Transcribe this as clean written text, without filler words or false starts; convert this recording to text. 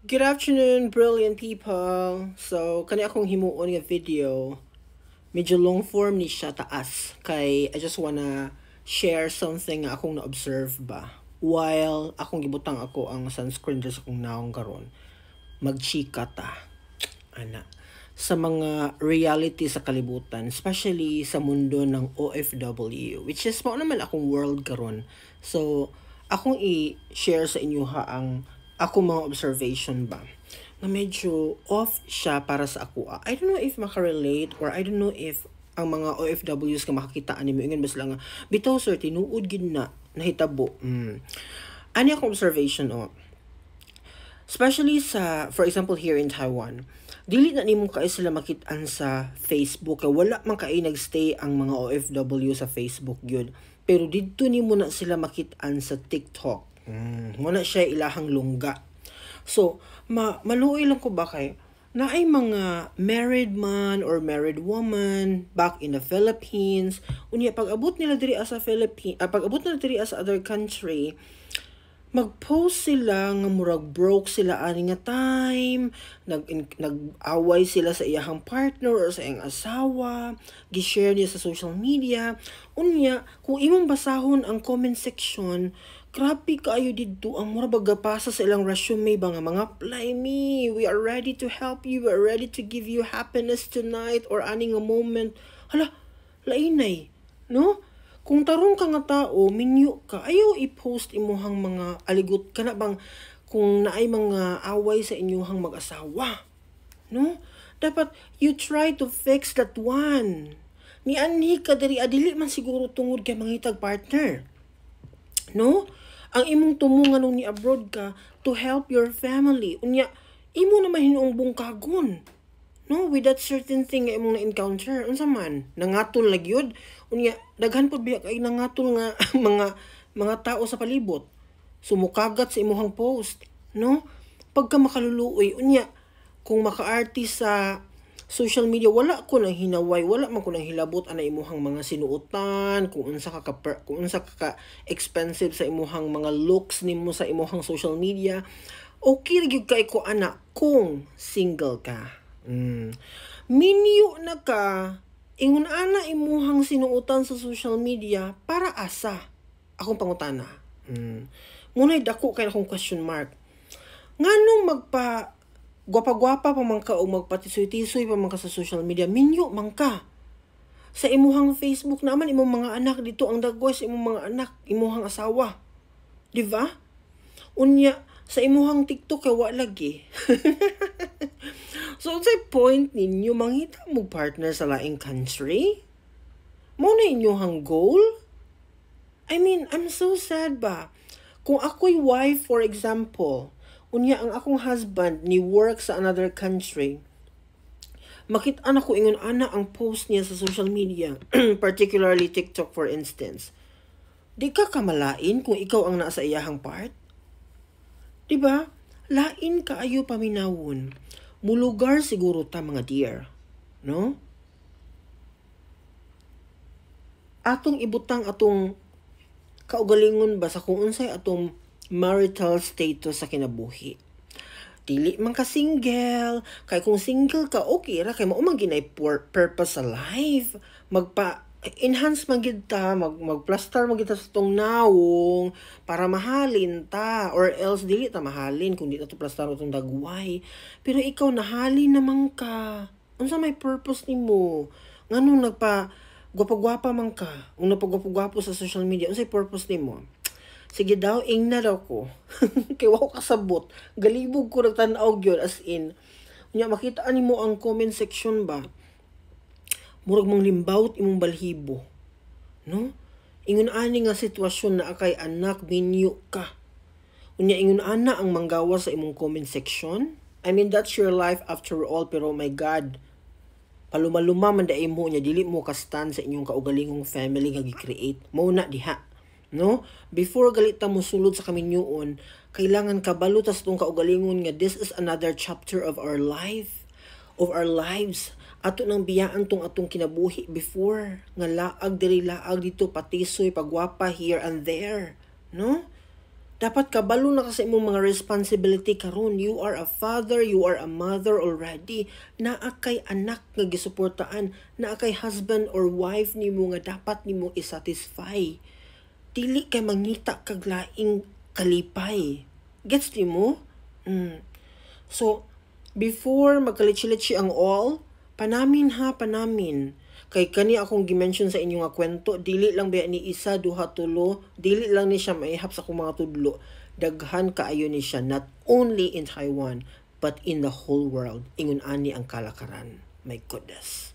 Good afternoon, brilliant people. So, kani akong himuon nga video. Medyo long form ni siya taas. Kay I just wanna share something nga akong na-observe ba. While akong gibutang ako ang sunscreen dress akong naong karon. Magchika ta. Ana. Sa mga reality sa kalibutan, especially sa mundo ng OFW, which is mao naman akong world karon. So, akong i-share sa inyo ha ang ako mga observation ba na medyo off siya para sa ako. I don't know if makarelate or I don't know if ang mga OFWs ka makakita ani mo ingon ba sila nga bitaw sir tinuod gid na nahitabo. Ani akong observation especially sa for example here in Taiwan. Dili na nimo kay sila makit-an sa Facebook kay wala man kay nagstay ang mga OFW sa Facebook gyud. Pero didto nimo na sila makit-an sa TikTok. Muna siya ilahang lungga. So, maluoy lang ko ba kay na ay mga married man or married woman back in the Philippines. Unya pag abot nila diri sa pag abot nila diri sa other country, mag-post sila nga murag broke sila ani nga time, nag-away sila sa iyahang partner or sa iyang asawa, gi-share niya sa social media. Unya, kung imong basahon ang comment section, grabe kaayo didto ang mura bagapasa sa ilang resume ba nga mga apply me, we are ready to help you, we are ready to give you happiness tonight or aning a moment. Hala, lainay, no? Kung tarong ka nga tao, minyo ka, ayaw i-post imuhang mga aligot ka na bang kung naay mga away sa inyuhang mag-asawa. No? Dapat you try to fix that one. Ni anhi ka diri adili man siguro tungod kay mangitag partner. No? Ang imong tumungan nung ni abroad ka to help your family. Unya, imo na mahinuong bungkagon. No, with that certain thing nga imong na-encounter, unsa man, nangatol lagyod. Unya, daghan pod biya kay nangatol nga mga tao sa palibot. Sumukagat sa imuhang post, no? Pagka makaluluoy, unya, kung maka-artist sa social media, wala ko nang hinaway, wala man ko nang hilabot ana imuhang mga sinuotan, kung unsa ka expensive sa imuhang mga looks nimo sa imuhang social media. Okay ra gyud kay ko ana kung single ka. Minyo na ka, ingon ana imuhang sinuotan sa social media para asa. Akong pangutana. Muna'y dako kay akong question mark. Nganong magpa gwapa-gwapa pa man ka o magpatisoy-tisoy pa man ka sa social media, minyo man ka. Sa imuhang Facebook naman imong mga anak dito ang dagwas imong mga anak, imuhang asawa. Di ba? Unya sa imuhang TikTok kay wa lagi. So, sa point ninyo, mangita mo partner sa laing country? Mo na inyong goal? I mean, I'm so sad ba? Kung ako'y wife, for example, unya ang akong husband ni work sa another country, makita ko ingon ana ang post niya sa social media, particularly TikTok for instance. Di ka kamalain kung ikaw ang nasa iyahang part? Diba? Lain kaayo paminawon. Mulugar siguro ta mga dear. No? Atong ibutang atong kaugalingon ba sa kung unsay atong marital status sa kinabuhi. Dili man ka single. Kay kung single ka, okay ra. Kay mao man ginay purpose sa life. Enhance man gid ta, magplaster man gid ta sa tong nawong para mahalin ta or else dili ta mahalin kung di ta to plaster tong dagway. Pero ikaw nahalin naman ka. Unsa may purpose nimo? Nganong gwapa-gwapa man ka? Ung napagwapo-gwapo sa social media, unsay purpose nimo? Sige daw, ingna daw ko. Kay wa ko kasabot. Galibog ko nagtan-aw gyud as in. Unya makita nimo ang comment section ba? Murag mong limbawt imong balhibo. No? Ingon ani nga sitwasyon na akay anak minyo ka. Unya ingon ana ang manggawa sa imong comment section. I mean, that's your life after all, pero my God, paluma-luma man daay mo nya dili mo kastan sa inyong kaugalingong family nga gi-create. Mao na diha. No? Before galita mo sulod sa kaminyoon, kailangan kabalo ta sa tong kaugalingon nga this is another chapter of our life, of our lives. Ato nang biyaan tong atong kinabuhi before nga laag diri laag dito patisoy pagwapa here and there, no? Dapat kabalo na kasi imong mga responsibility karon. You are a father, you are a mother already. Naa kay anak nga gisuportaan, naa kay husband or wife nimo nga dapat nimo i-satisfy. Dili kay mangita kag laing kalipay. Gets nimo? So, before magkalitsi-litsi ang all, panamin ha, panamin. Kay kani akong gimension sa inyo nga kwento, dili lang biya ni isa, duha, tulo, dili lang ni siya maihap sa akong mga tudlo. Daghan kaayo ni siya, not only in Taiwan, but in the whole world. Ingon ani ang kalakaran. My goodness.